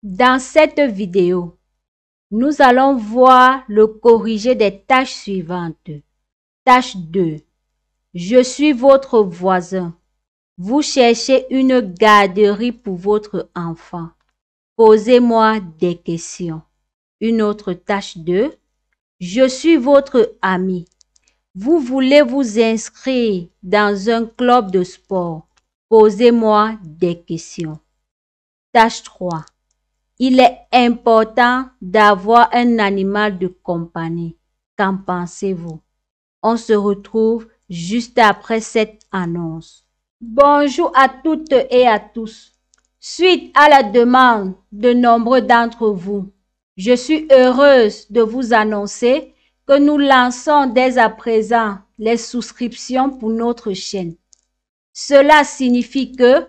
Dans cette vidéo, nous allons voir le corrigé des tâches suivantes. Tâche 2. Je suis votre voisin. Vous cherchez une garderie pour votre enfant. Posez-moi des questions. Une autre tâche 2. Je suis votre ami. Vous voulez vous inscrire dans un club de sport. Posez-moi des questions. Tâche 3. Il est important d'avoir un animal de compagnie. Qu'en pensez-vous? On se retrouve juste après cette annonce. Bonjour à toutes et à tous. Suite à la demande de nombreux d'entre vous, je suis heureuse de vous annoncer que nous lançons dès à présent les souscriptions pour notre chaîne. Cela signifie que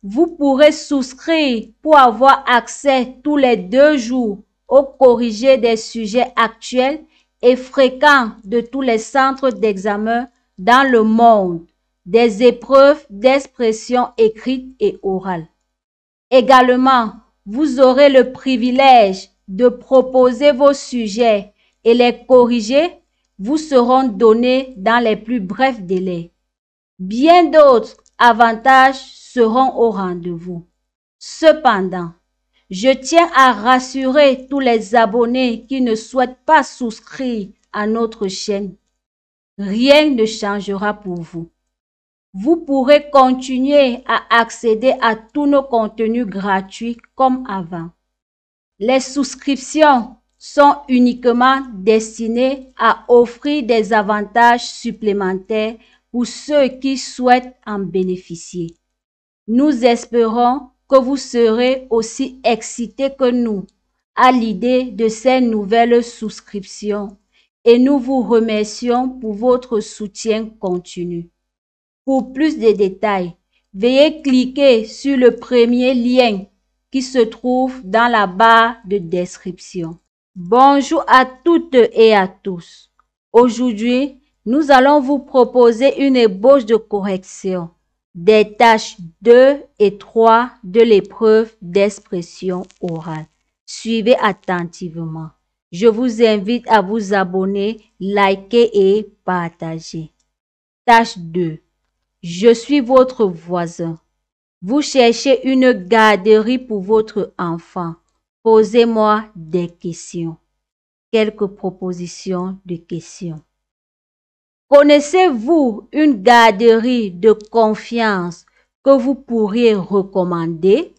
vous pourrez souscrire pour avoir accès tous les 2 jours au corrigé des sujets actuels et fréquents de tous les centres d'examen dans le monde, des épreuves d'expression écrite et orale. Également, vous aurez le privilège de proposer vos sujets et les corrigés vous seront donnés dans les plus brefs délais. Bien d'autres avantages seront au rendez-vous. Cependant, je tiens à rassurer tous les abonnés qui ne souhaitent pas souscrire à notre chaîne. Rien ne changera pour vous. Vous pourrez continuer à accéder à tous nos contenus gratuits comme avant. Les souscriptions sont uniquement destinées à offrir des avantages supplémentaires pour ceux qui souhaitent en bénéficier. Nous espérons que vous serez aussi excités que nous à l'idée de ces nouvelles souscriptions et nous vous remercions pour votre soutien continu. Pour plus de détails, veuillez cliquer sur le premier lien qui se trouve dans la barre de description. Bonjour à toutes et à tous. Aujourd'hui, nous allons vous proposer une ébauche de correction des tâches 2 et 3 de l'épreuve d'expression orale. Suivez attentivement. Je vous invite à vous abonner, liker et partager. Tâche 2. Je suis votre voisin. Vous cherchez une garderie pour votre enfant. Posez-moi des questions. Quelques propositions de questions. Connaissez-vous une garderie de confiance que vous pourriez recommander?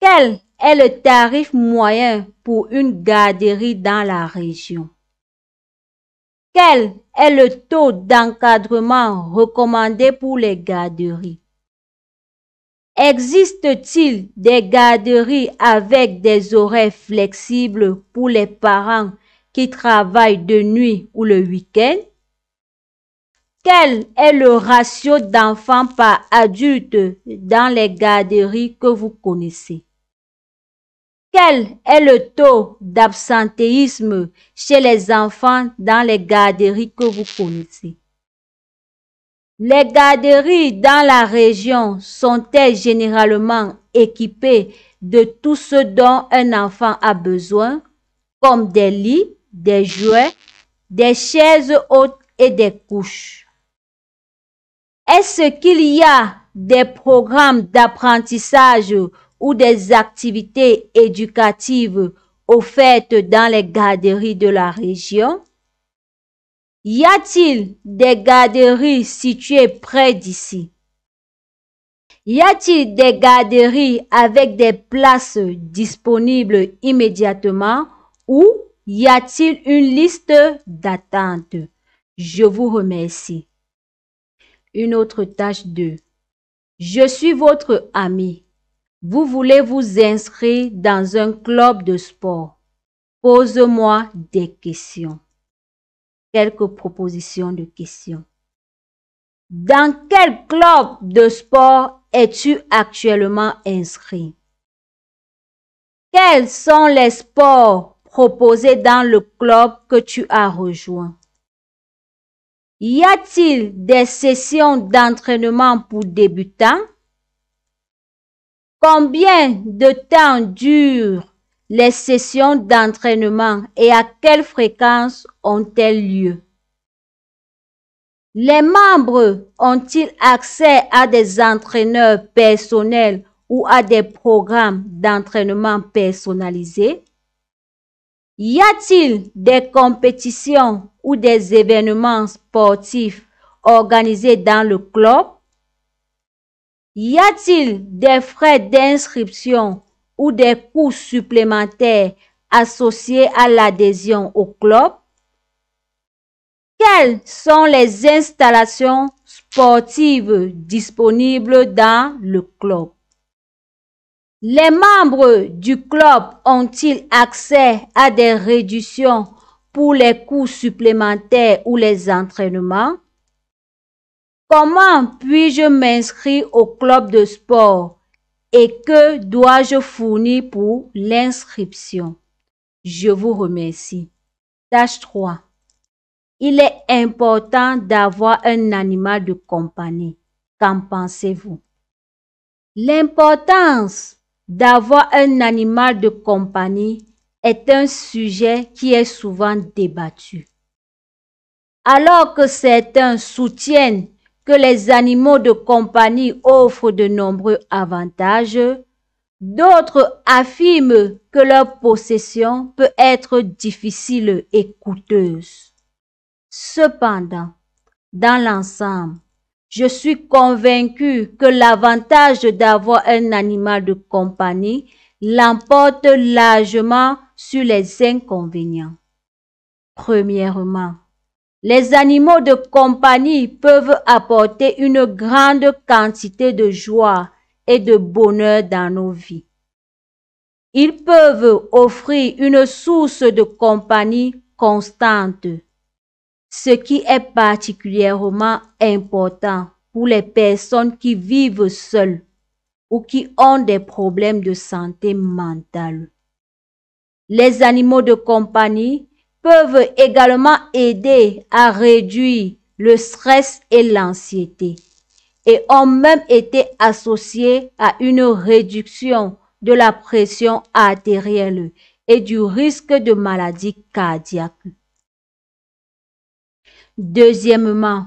Quel est le tarif moyen pour une garderie dans la région? Quel est le taux d'encadrement recommandé pour les garderies? Existe-t-il des garderies avec des horaires flexibles pour les parents qui travaillent de nuit ou le week-end? Quel est le ratio d'enfants par adulte dans les garderies que vous connaissez? Quel est le taux d'absentéisme chez les enfants dans les garderies que vous connaissez? Les garderies dans la région sont-elles généralement équipées de tout ce dont un enfant a besoin, comme des lits, des jouets, des chaises hautes et des couches? Est-ce qu'il y a des programmes d'apprentissage ou des activités éducatives offertes dans les garderies de la région? Y a-t-il des garderies situées près d'ici? Y a-t-il des garderies avec des places disponibles immédiatement ou y a-t-il une liste d'attente? Je vous remercie. Une autre tâche 2. Je suis votre ami. Vous voulez vous inscrire dans un club de sport. Pose-moi des questions. Quelques propositions de questions. Dans quel club de sport es-tu actuellement inscrit? Quels sont les sports proposés dans le club que tu as rejoint? Y a-t-il des sessions d'entraînement pour débutants? Combien de temps durent les sessions d'entraînement et à quelle fréquence ont-elles lieu? Les membres ont-ils accès à des entraîneurs personnels ou à des programmes d'entraînement personnalisés? Y a-t-il des compétitions ou des événements sportifs organisés dans le club? Y a-t-il des frais d'inscription ou des coûts supplémentaires associés à l'adhésion au club? Quelles sont les installations sportives disponibles dans le club? Les membres du club ont-ils accès à des réductions pour les coûts supplémentaires ou les entraînements? Comment puis-je m'inscrire au club de sport et que dois-je fournir pour l'inscription? Je vous remercie. Tâche 3. Il est important d'avoir un animal de compagnie. Qu'en pensez-vous? L'importance d'avoir un animal de compagnie est un sujet qui est souvent débattu. Alors que certains soutiennent que les animaux de compagnie offrent de nombreux avantages, d'autres affirment que leur possession peut être difficile et coûteuse. Cependant, dans l'ensemble, je suis convaincue que l'avantage d'avoir un animal de compagnie l'emporte largement sur les inconvénients. Premièrement, les animaux de compagnie peuvent apporter une grande quantité de joie et de bonheur dans nos vies. Ils peuvent offrir une source de compagnie constante, ce qui est particulièrement important pour les personnes qui vivent seules ou qui ont des problèmes de santé mentale. Les animaux de compagnie peuvent également aider à réduire le stress et l'anxiété et ont même été associés à une réduction de la pression artérielle et du risque de maladie cardiaque. Deuxièmement,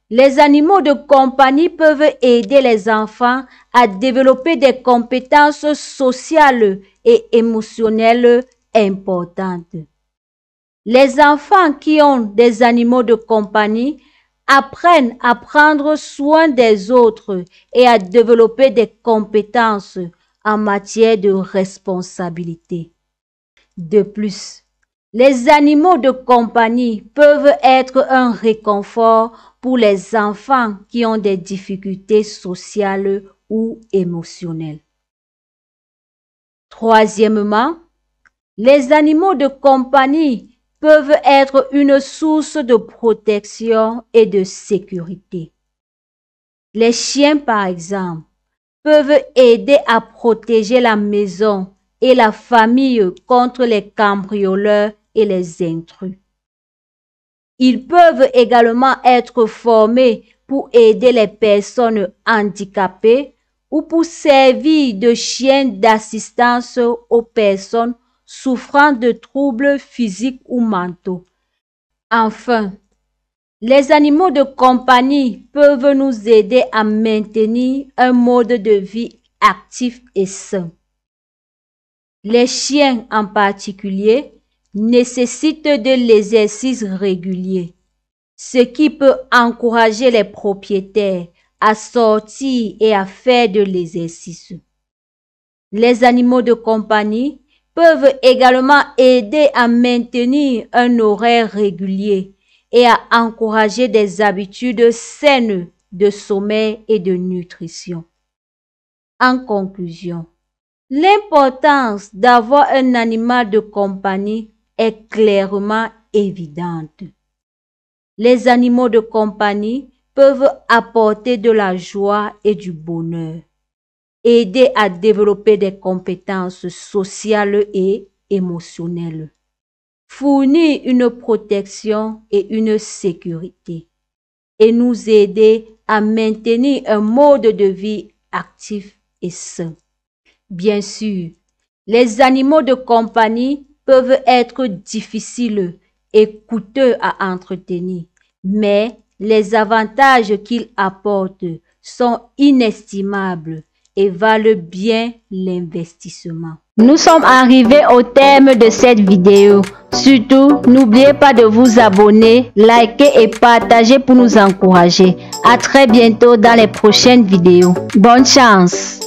les animaux de compagnie peuvent aider les enfants à développer des compétences sociales et émotionnelles importantes. Les enfants qui ont des animaux de compagnie apprennent à prendre soin des autres et à développer des compétences en matière de responsabilité. De plus, les animaux de compagnie peuvent être un réconfort pour les enfants qui ont des difficultés sociales ou émotionnelles. Troisièmement, les animaux de compagnie peuvent être une source de protection et de sécurité. Les chiens, par exemple, peuvent aider à protéger la maison et la famille contre les cambrioleurs et les intrus. Ils peuvent également être formés pour aider les personnes handicapées ou pour servir de chiens d'assistance aux personnes souffrant de troubles physiques ou mentaux. Enfin, les animaux de compagnie peuvent nous aider à maintenir un mode de vie actif et sain. Les chiens en particulier nécessitent de l'exercice régulier, ce qui peut encourager les propriétaires à sortir et à faire de l'exercice. Les animaux de compagnie peuvent également aider à maintenir un horaire régulier et à encourager des habitudes saines de sommeil et de nutrition. En conclusion, l'importance d'avoir un animal de compagnie est clairement évidente. Les animaux de compagnie peuvent apporter de la joie et du bonheur, aider à développer des compétences sociales et émotionnelles, fournir une protection et une sécurité, et nous aider à maintenir un mode de vie actif et sain. Bien sûr, les animaux de compagnie peuvent être difficiles et coûteux à entretenir, mais les avantages qu'ils apportent sont inestimables et valent bien l'investissement. Nous sommes arrivés au terme de cette vidéo. Surtout, n'oubliez pas de vous abonner, liker et partager pour nous encourager. À très bientôt dans les prochaines vidéos. Bonne chance!